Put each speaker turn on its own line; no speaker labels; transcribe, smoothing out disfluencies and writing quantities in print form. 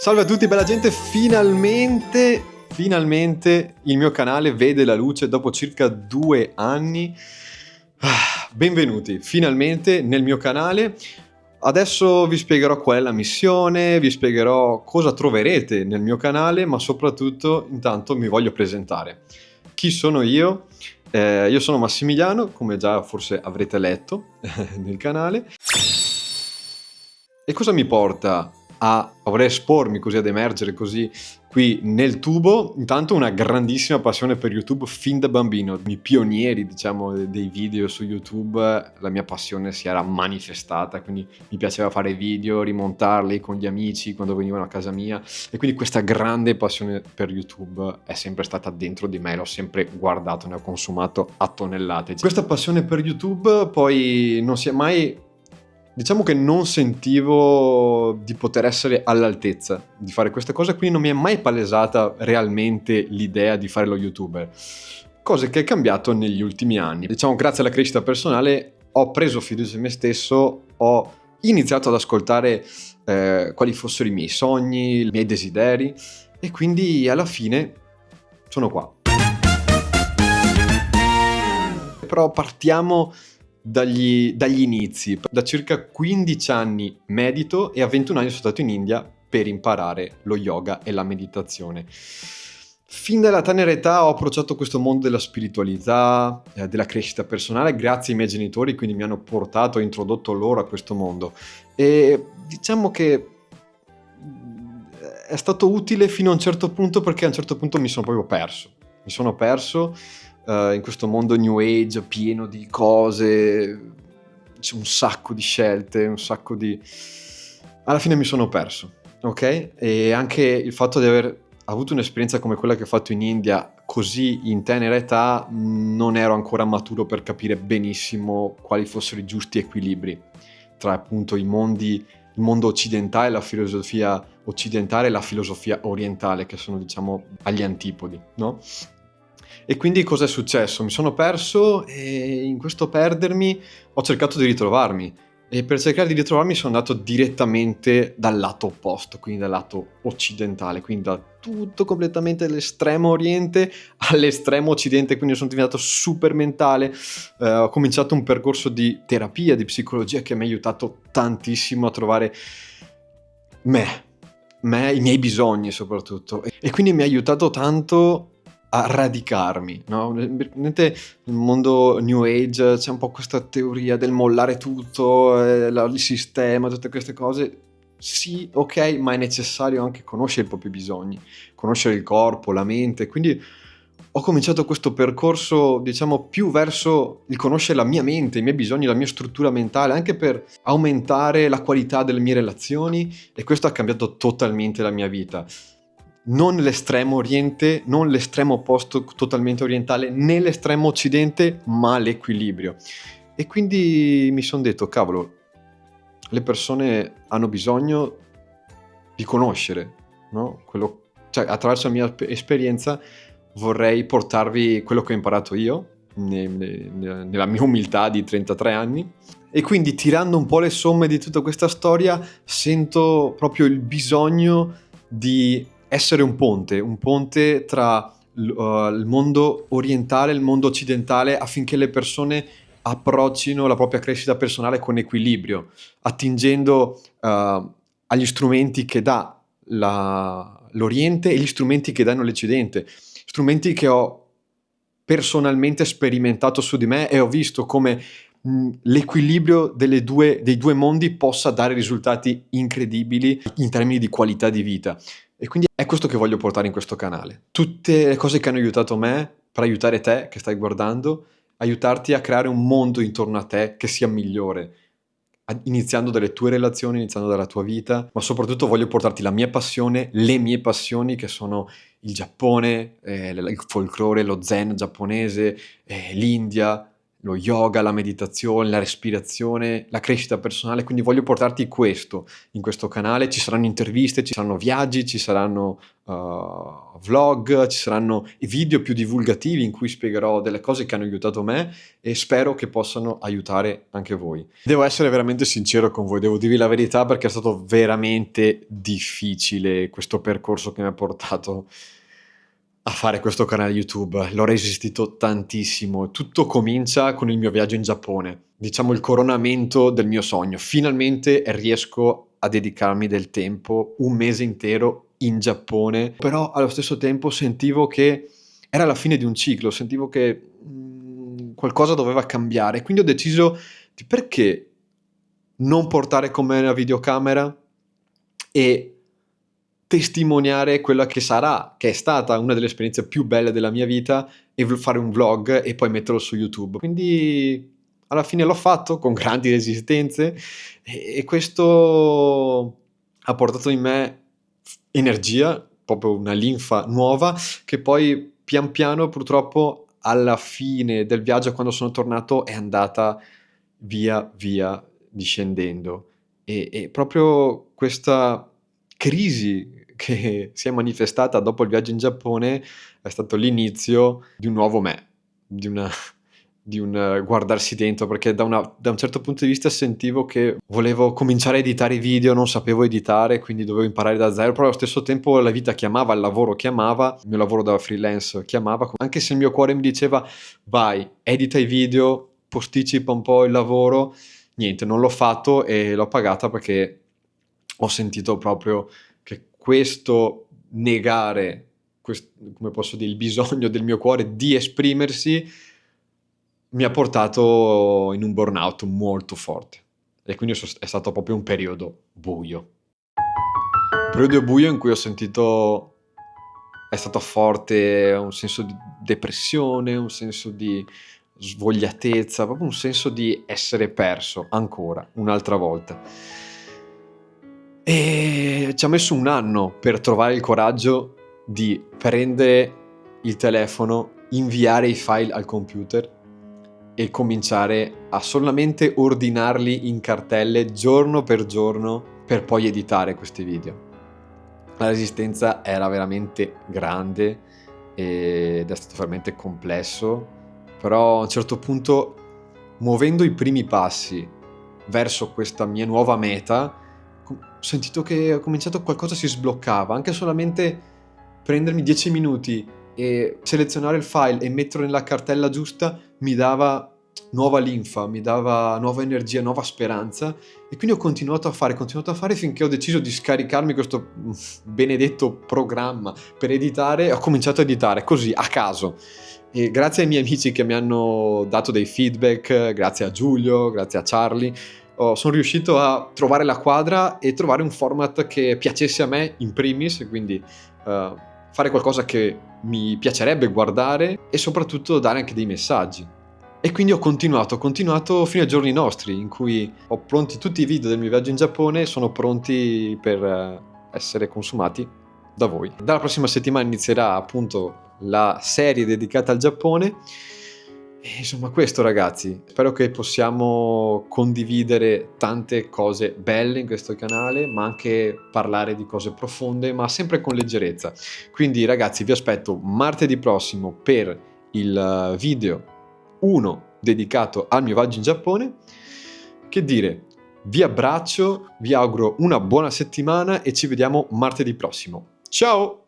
Salve a tutti bella gente, finalmente il mio canale vede la luce dopo circa 2 anni. Benvenuti finalmente nel mio canale. Adesso vi spiegherò qual è la missione, vi spiegherò cosa troverete nel mio canale, ma soprattutto intanto mi voglio presentare. Chi sono io? Io sono Massimiliano, come già forse avrete letto nel canale. E cosa mi porta a vorrei espormi così, ad emergere così qui nel tubo? Intanto una grandissima passione per YouTube fin da bambino. I pionieri, diciamo, dei video su YouTube, la mia passione si era manifestata, quindi mi piaceva fare video, rimontarli con gli amici quando venivano a casa mia, e quindi questa grande passione per YouTube è sempre stata dentro di me, l'ho sempre guardato, ne ho consumato a tonnellate. Questa passione per YouTube poi non si è mai... Diciamo che non sentivo di poter essere all'altezza di fare queste cose, quindi non mi è mai palesata realmente l'idea di fare lo YouTuber. Cosa che è cambiato negli ultimi anni. Diciamo, grazie alla crescita personale ho preso fiducia in me stesso, ho iniziato ad ascoltare quali fossero i miei sogni, i miei desideri, e quindi alla fine sono qua. Però partiamo dagli inizi. Da circa 15 anni medito e a 21 anni sono stato in India per imparare lo yoga e la meditazione. Fin dalla tenera età ho approcciato questo mondo della spiritualità, della crescita personale, grazie ai miei genitori, quindi mi hanno portato, ho introdotto loro a questo mondo. E diciamo che è stato utile fino a un certo punto, perché a un certo punto mi sono proprio perso. Mi sono perso in questo mondo New Age pieno di cose, c'è un sacco di scelte, un sacco di... Alla fine mi sono perso, ok? E anche il fatto di aver avuto un'esperienza come quella che ho fatto in India così in tenera età, non ero ancora maturo per capire benissimo quali fossero i giusti equilibri tra appunto il mondo occidentale, la filosofia occidentale e la filosofia orientale, che sono, diciamo, agli antipodi, no? E quindi cosa è successo? Mi sono perso e in questo perdermi ho cercato di ritrovarmi, e per cercare di ritrovarmi sono andato direttamente dal lato opposto, quindi dal lato occidentale, quindi da tutto completamente l'estremo oriente all'estremo occidente, quindi sono diventato super mentale. Ho cominciato un percorso di terapia, di psicologia, che mi ha aiutato tantissimo a trovare i miei bisogni soprattutto, e quindi mi ha aiutato tanto a radicarmi, no? Nel mondo New Age c'è un po' questa teoria del mollare tutto, il sistema, tutte queste cose. Sì, ok, ma è necessario anche conoscere i propri bisogni, conoscere il corpo, la mente, quindi ho cominciato questo percorso, diciamo, più verso il conoscere la mia mente, i miei bisogni, la mia struttura mentale, anche per aumentare la qualità delle mie relazioni, e questo ha cambiato totalmente la mia vita. Non l'estremo oriente, non l'estremo opposto totalmente orientale, né l'estremo occidente, ma l'equilibrio. E quindi mi sono detto, cavolo, le persone hanno bisogno di conoscere, no? Cioè, attraverso la mia esperienza vorrei portarvi quello che ho imparato io nella mia umiltà di 33 anni. E quindi, tirando un po' le somme di tutta questa storia, sento proprio il bisogno di essere un ponte tra il mondo orientale e il mondo occidentale, affinché le persone approccino la propria crescita personale con equilibrio, attingendo agli strumenti che dà l'Oriente e gli strumenti che danno l'Occidente, strumenti che ho personalmente sperimentato su di me, e ho visto come l'equilibrio dei due mondi possa dare risultati incredibili in termini di qualità di vita. E quindi è questo che voglio portare in questo canale. Tutte le cose che hanno aiutato me, per aiutare te che stai guardando, aiutarti a creare un mondo intorno a te che sia migliore, iniziando dalle tue relazioni, iniziando dalla tua vita, ma soprattutto voglio portarti la mia passione, le mie passioni, che sono il Giappone, il folklore, lo zen giapponese, l'India, lo yoga, la meditazione, la respirazione, la crescita personale, quindi voglio portarti questo in questo canale. Ci saranno interviste, ci saranno viaggi, ci saranno vlog, ci saranno i video più divulgativi in cui spiegherò delle cose che hanno aiutato me e spero che possano aiutare anche voi. Devo essere veramente sincero con voi, devo dirvi la verità perché è stato veramente difficile questo percorso che mi ha portato a fare questo canale YouTube. L'ho resistito tantissimo. Tutto comincia con il mio viaggio in Giappone, diciamo il coronamento del mio sogno. Finalmente riesco a dedicarmi del tempo, un mese intero in Giappone, però allo stesso tempo sentivo che era la fine di un ciclo, sentivo che qualcosa doveva cambiare, quindi ho deciso di perché non portare con me una videocamera e testimoniare quella che sarà, che è stata una delle esperienze più belle della mia vita e fare un vlog e poi metterlo su YouTube. Quindi alla fine l'ho fatto con grandi resistenze e questo ha portato in me energia, proprio una linfa nuova che poi pian piano purtroppo alla fine del viaggio quando sono tornato è andata via via discendendo e proprio questa crisi che si è manifestata dopo il viaggio in Giappone è stato l'inizio di un nuovo me, di una di un guardarsi dentro, perché da un certo punto di vista sentivo che volevo cominciare a editare i video, non sapevo editare, quindi dovevo imparare da zero, però allo stesso tempo la vita chiamava, il lavoro chiamava, il mio lavoro da freelance chiamava, anche se il mio cuore mi diceva: "Vai, edita i video, posticipa un po' il lavoro", niente, non l'ho fatto e l'ho pagata perché ho sentito proprio che questo negare, come posso dire, il bisogno del mio cuore di esprimersi, mi ha portato in un burnout molto forte. E quindi è stato proprio un periodo buio. Un periodo buio in cui ho sentito è stato forte un senso di depressione, un senso di svogliatezza, proprio un senso di essere perso ancora, un'altra volta. E ci ha messo 1 anno per trovare il coraggio di prendere il telefono, inviare i file al computer e cominciare a solamente ordinarli in cartelle giorno per poi editare questi video. La resistenza era veramente grande ed è stato veramente complesso, però a un certo punto, muovendo i primi passi verso questa mia nuova meta, ho sentito che ho cominciato qualcosa si sbloccava, anche solamente prendermi 10 minuti e selezionare il file e metterlo nella cartella giusta mi dava nuova linfa, mi dava nuova energia, nuova speranza e quindi ho continuato a fare finché ho deciso di scaricarmi questo benedetto programma per editare e ho cominciato a editare così, a caso. E grazie ai miei amici che mi hanno dato dei feedback, grazie a Giulio, grazie a Charlie, sono riuscito a trovare la quadra e trovare un format che piacesse a me in primis, quindi fare qualcosa che mi piacerebbe guardare e soprattutto dare anche dei messaggi. E quindi ho continuato fino ai giorni nostri, in cui ho pronti tutti i video del mio viaggio in Giappone, sono pronti per essere consumati da voi. Dalla prossima settimana inizierà appunto la serie dedicata al Giappone. E insomma questo ragazzi, spero che possiamo condividere tante cose belle in questo canale, ma anche parlare di cose profonde, ma sempre con leggerezza. Quindi ragazzi vi aspetto martedì prossimo per il video 1 dedicato al mio viaggio in Giappone. Che dire, vi abbraccio, vi auguro una buona settimana e ci vediamo martedì prossimo. Ciao!